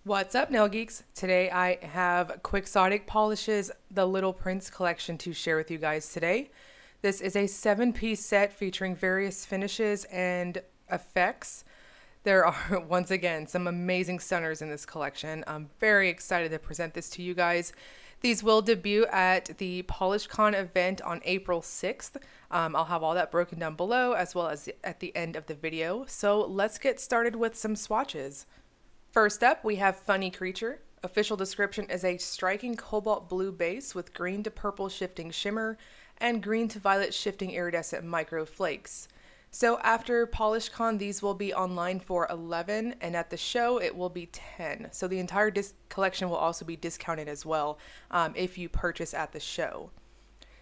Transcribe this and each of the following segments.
What's up, nail geeks? Today I have Quixotic Polishes, the Little Prince collection to share with you guys today. This is a 7-piece set featuring various finishes and effects. There are, once again, some amazing stunners in this collection. I'm very excited to present this to you guys. These will debut at the PolishCon event on April 6th. I'll have all that broken down below as well as at the end of the video. So let's get started with some swatches. First up, we have Funny Creature. Official description is a striking cobalt blue base with green to purple shifting shimmer and green to violet shifting iridescent micro flakes. So after PolishCon, these will be online for $11, and at the show it will be $10. So the entire collection will also be discounted as well if you purchase at the show.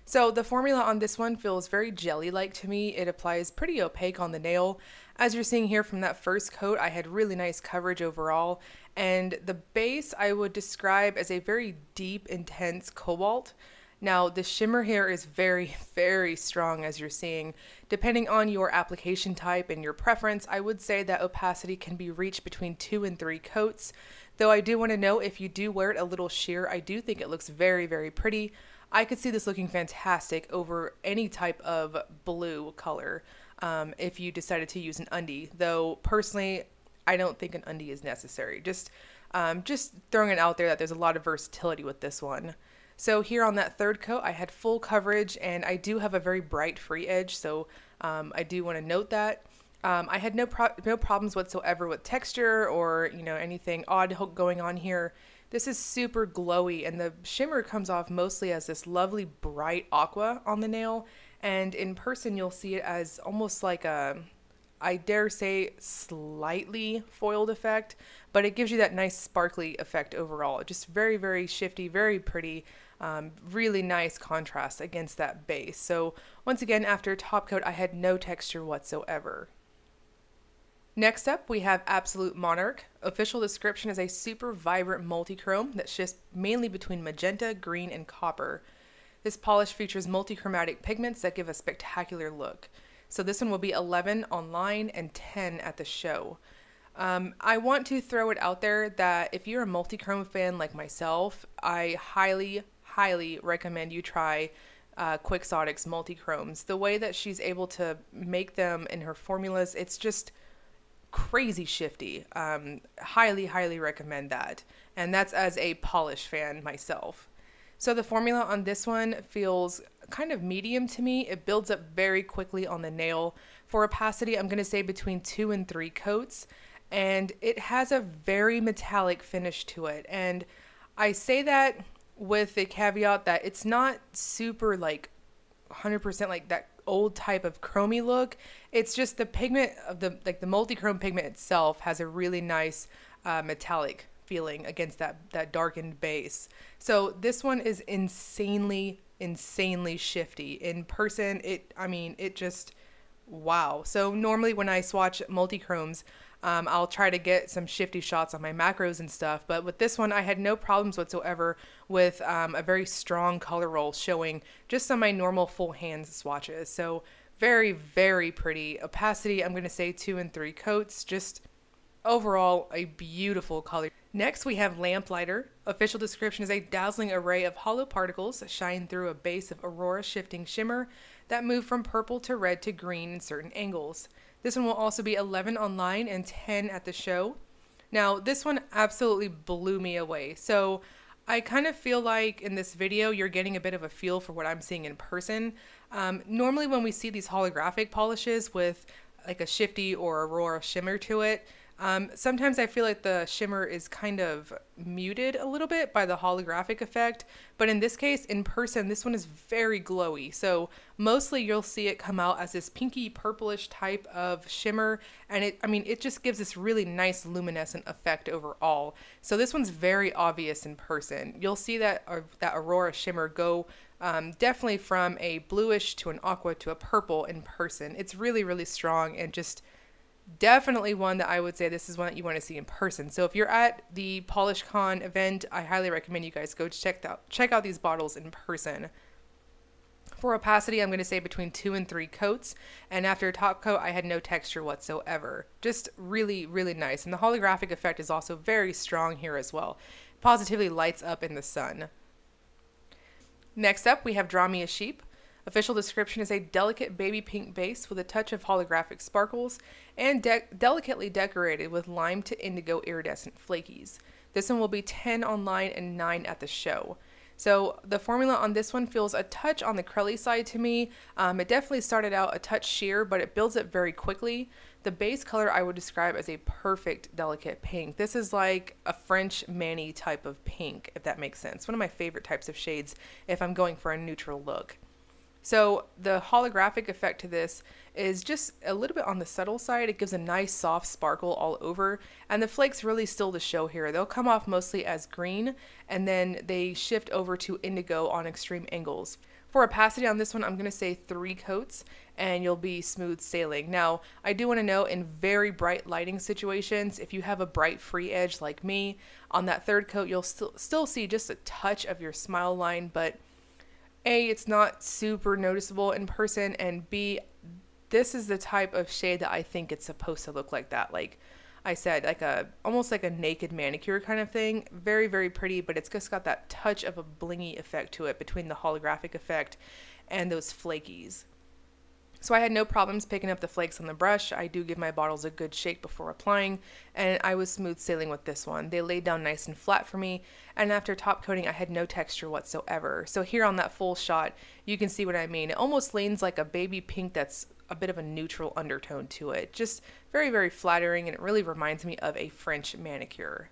So the formula on this one feels very jelly-like to me. It applies pretty opaque on the nail. As you're seeing here from that first coat, I had really nice coverage overall. And the base I would describe as a very deep, intense cobalt. Now the shimmer here is very, very strong, as you're seeing. Depending on your application type and your preference, I would say that opacity can be reached between 2 and 3 coats. Though I do want to note, if you do wear it a little sheer, I do think it looks very, very pretty. I could see this looking fantastic over any type of blue color if you decided to use an undie. Though personally, I don't think an undie is necessary. Just throwing it out there that there's a lot of versatility with this one. So here on that third coat, I had full coverage, and I do have a very bright free edge. So I do want to note that. I had no problems whatsoever with texture or anything odd going on here. This is super glowy, and the shimmer comes off mostly as this lovely bright aqua on the nail, and in person you'll see it as almost like a, I dare say, slightly foiled effect, but it gives you that nice sparkly effect overall. Just very, very shifty, very pretty, really nice contrast against that base. So once again, after top coat, I had no texture whatsoever. Next up, we have Absolute Monarch. Official description is a super vibrant multi-chrome that shifts mainly between magenta, green, and copper. This polish features multi-chromatic pigments that give a spectacular look. So this one will be 11 online and 10 at the show. I want to throw it out there that if you're a multi-chrome fan like myself, I highly, highly recommend you try Quixotic's multi-chromes. The way that she's able to make them in her formulas, it's just crazy shifty. Highly, highly recommend that. And that's as a polish fan myself. So the formula on this one feels kind of medium to me. It builds up very quickly on the nail. For opacity, I'm going to say between 2 and 3 coats. And it has a very metallic finish to it. And I say that with the caveat that it's not super like 100% like that old type of chromy look. It's just the pigment of the multi-chrome pigment itself has a really nice metallic feeling against that darkened base. So this one is insanely shifty. In person, it just, wow. So normally when I swatch multi-chromes, I'll try to get some shifty shots on my macros and stuff, but with this one I had no problems whatsoever with a very strong color roll showing just on my normal full hand swatches. So very, very pretty. Opacity, I'm going to say 2 and 3 coats. Just overall a beautiful color. Next we have Lamplighter. Official description is a dazzling array of hollow particles that shine through a base of aurora shifting shimmer that move from purple to red to green in certain angles. This one will also be 11 online and 10 at the show. Now, this one absolutely blew me away. So I kind of feel like in this video, you're getting a bit of a feel for what I'm seeing in person. Normally when we see these holographic polishes with like a shifty or aurora shimmer to it, sometimes I feel like the shimmer is kind of muted a little bit by the holographic effect, but in this case, in person, this one is very glowy. So mostly you'll see it come out as this pinky purplish type of shimmer, and it just gives this really nice luminescent effect overall. So this one's very obvious in person. You'll see that aurora shimmer go definitely from a bluish to an aqua to a purple in person. It's really, really strong and just definitely one that I would say this is one that you want to see in person. So if you're at the PolishCon event, I highly recommend you guys go check out these bottles in person. For opacity, I'm going to say between 2 and 3 coats, and after top coat, I had no texture whatsoever. Just really, really nice. And the holographic effect is also very strong here as well. Positively lights up in the sun. Next up, we have Draw Me a Sheep. Official description is a delicate baby pink base with a touch of holographic sparkles and delicately decorated with lime to indigo iridescent flakies. This one will be 10 online and 9 at the show. So the formula on this one feels a touch on the crelly side to me. It definitely started out a touch sheer, but it builds up very quickly. The base color I would describe as a perfect delicate pink. This is like a French mani type of pink, if that makes sense. One of my favorite types of shades if I'm going for a neutral look. So the holographic effect to this is just a little bit on the subtle side. It gives a nice soft sparkle all over, and the flakes really still the show here. They'll come off mostly as green, and then they shift over to indigo on extreme angles. For opacity on this one, I'm going to say 3 coats, and you'll be smooth sailing. Now, I do want to note in very bright lighting situations, if you have a bright free edge like me, on that 3rd coat, you'll still see just a touch of your smile line, but A, it's not super noticeable in person, and B, this is the type of shade that I think it's supposed to look like that. Like I said, like almost like a naked manicure kind of thing. Very, very pretty, but it's just got that touch of a blingy effect to it between the holographic effect and those flakies. So I had no problems picking up the flakes on the brush. I do give my bottles a good shake before applying, and I was smooth sailing with this one. They laid down nice and flat for me, and after top coating, I had no texture whatsoever. So here on that full shot, you can see what I mean. It almost leans like a baby pink that's a bit of a neutral undertone to it. Just very, very flattering, and it really reminds me of a French manicure.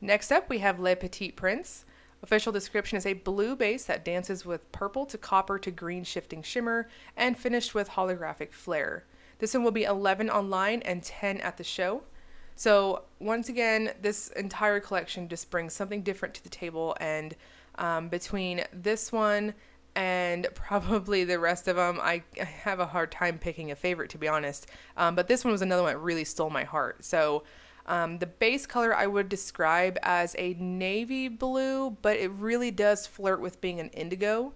Next up, we have Le Petit Prince. Official description is a blue base that dances with purple to copper to green shifting shimmer and finished with holographic flare. This one will be 11 online and 10 at the show. So once again, this entire collection just brings something different to the table, and between this one and probably the rest of them, I have a hard time picking a favorite, to be honest. But this one was another one that really stole my heart. So the base color I would describe as a navy blue, but it really does flirt with being an indigo.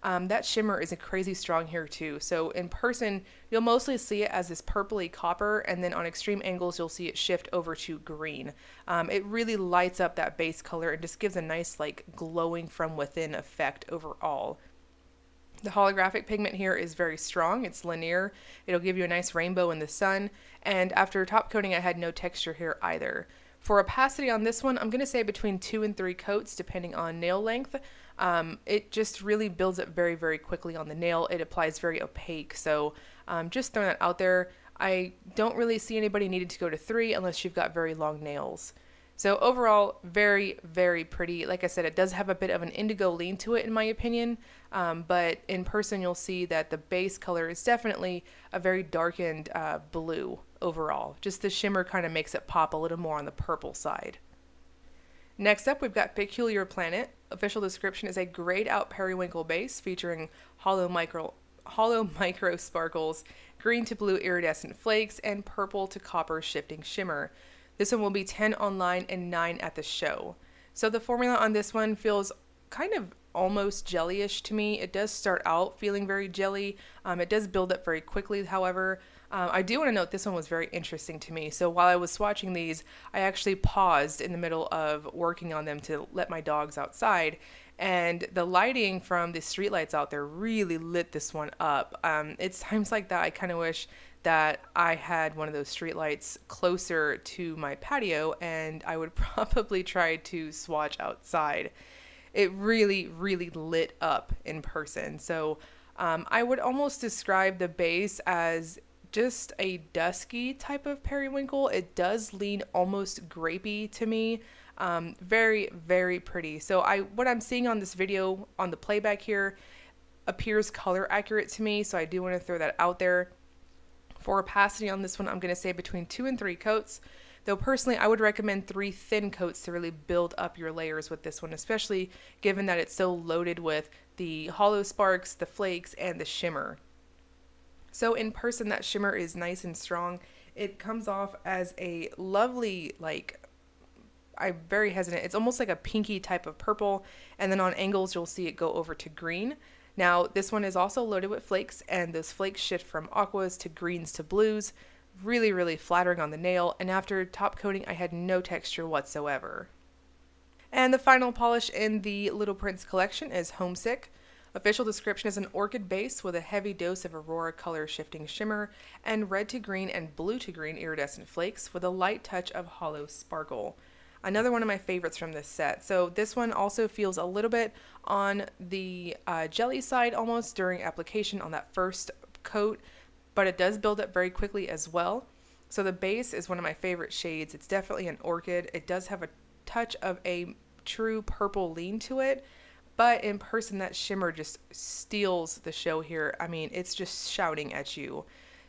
That shimmer is crazy strong here too. So in person, you'll mostly see it as this purpley copper, and then on extreme angles, you'll see it shift over to green. It really lights up that base color and just gives a nice like glowing from within effect overall. The holographic pigment here is very strong. It's linear. It'll give you a nice rainbow in the sun. And after top coating, I had no texture here either. For opacity on this one, I'm going to say between 2 and 3 coats, depending on nail length. It just really builds up very, very quickly on the nail. It applies very opaque. So just throwing that out there. I don't really see anybody needing to go to 3 unless you've got very long nails. So overall, very, very pretty. Like I said, it does have a bit of an indigo lean to it in my opinion, but in person you'll see that the base color is definitely a very darkened blue overall. Just the shimmer kind of makes it pop a little more on the purple side. Next up, we've got Peculiar Planet. Official description is a grayed out periwinkle base featuring hollow micro sparkles, green to blue iridescent flakes, and purple to copper shifting shimmer. This one will be 10 online and 9 at the show. So the formula on this one feels kind of almost jellyish to me. It does start out feeling very jelly. It does build up very quickly, however. I do want to note this one was very interesting to me. So while I was swatching these, I actually paused in the middle of working on them to let my dogs outside. And the lighting from the streetlights out there really lit this one up. It's times like that I kind of wish that I had one of those streetlights closer to my patio, and I would probably try to swatch outside. It really, really lit up in person. So I would almost describe the base as just a dusky type of periwinkle. It does lean almost grapey to me. Very, very pretty. So what I'm seeing on this video on the playback here appears color accurate to me, so I do want to throw that out there. For opacity on this one, I'm going to say between 2 and 3 coats, though personally I would recommend 3 thin coats to really build up your layers with this one, especially given that it's so loaded with the hollow sparks, the flakes, and the shimmer. So in person, that shimmer is nice and strong. It comes off as a lovely, like, I'm very hesitant. It's almost like a pinky type of purple, and then on angles you'll see it go over to green. Now this one is also loaded with flakes, and those flakes shift from aquas to greens to blues. Really, really flattering on the nail, and after top coating I had no texture whatsoever. And the final polish in the Little Prince collection is Homesick. Official description is an orchid base with a heavy dose of Aurora color shifting shimmer and red to green and blue to green iridescent flakes with a light touch of hollow sparkle. Another one of my favorites from this set. So this one also feels a little bit on the jelly side almost during application on that first coat, but it does build up very quickly as well. So the base is one of my favorite shades. It's definitely an orchid. It does have a touch of a true purple lean to it, but in person that shimmer just steals the show here. I mean, it's just shouting at you.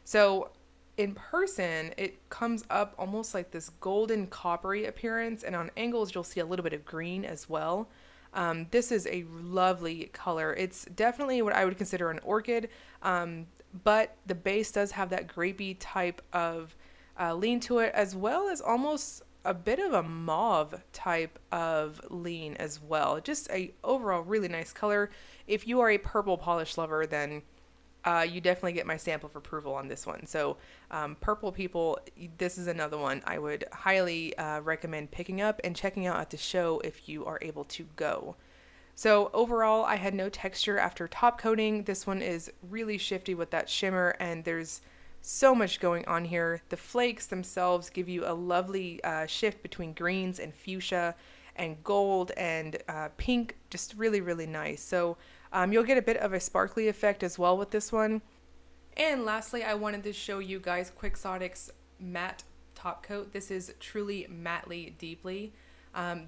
So in person it comes up almost like this golden coppery appearance, and on angles you'll see a little bit of green as well. This is a lovely color. It's definitely what I would consider an orchid, but the base does have that grapey type of lean to it, as well as almost a bit of a mauve type of lean as well. Just a overall really nice color. If you are a purple polish lover, then you definitely get my stamp of approval on this one. So purple people, this is another one I would highly recommend picking up and checking out at the show if you are able to go. So overall, I had no texture after top coating. This one is really shifty with that shimmer, and there's so much going on here. The flakes themselves give you a lovely shift between greens and fuchsia and gold and pink, just really, really nice. So you'll get a bit of a sparkly effect as well with this one. And lastly, I wanted to show you guys Quixotic's matte top coat. This is truly mattely deeply.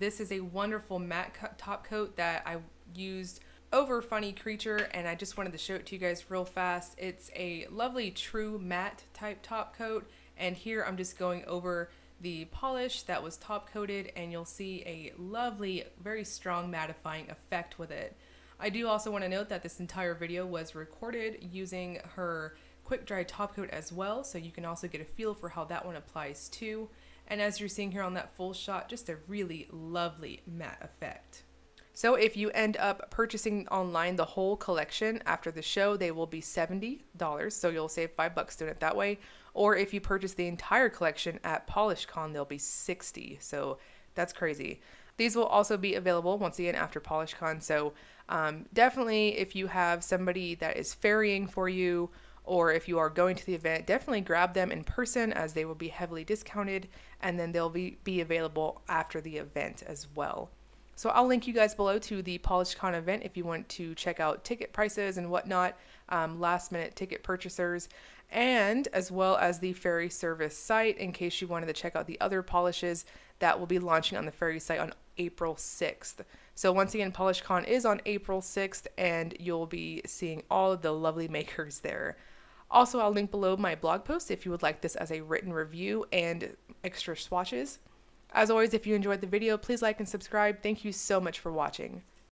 This is a wonderful matte top coat that I used over Funny Creature, and I just wanted to show it to you guys real fast. It's a lovely true matte type top coat, and here I'm just going over the polish that was top coated, and you'll see a lovely, very strong mattifying effect with it. I do also want to note that this entire video was recorded using her quick dry top coat as well, so you can also get a feel for how that one applies too. And as you're seeing here on that full shot, just a really lovely matte effect. So if you end up purchasing online the whole collection after the show, they will be $70, so you'll save $5 doing it that way. Or if you purchase the entire collection at PolishCon, they'll be $60, so that's crazy. These will also be available once again after PolishCon, so definitely if you have somebody that is ferrying for you, or if you are going to the event, definitely grab them in person as they will be heavily discounted, and then they'll be available after the event as well. So I'll link you guys below to the PolishCon event if you want to check out ticket prices and whatnot, last minute ticket purchasers, and as well as the ferry service site in case you wanted to check out the other polishes that will be launching on the ferry site on April 6th. So once again, PolishCon is on April 6th, and you'll be seeing all of the lovely makers there. Also, I'll link below my blog post if you would like this as a written review and extra swatches. As always, if you enjoyed the video, please like and subscribe. Thank you so much for watching.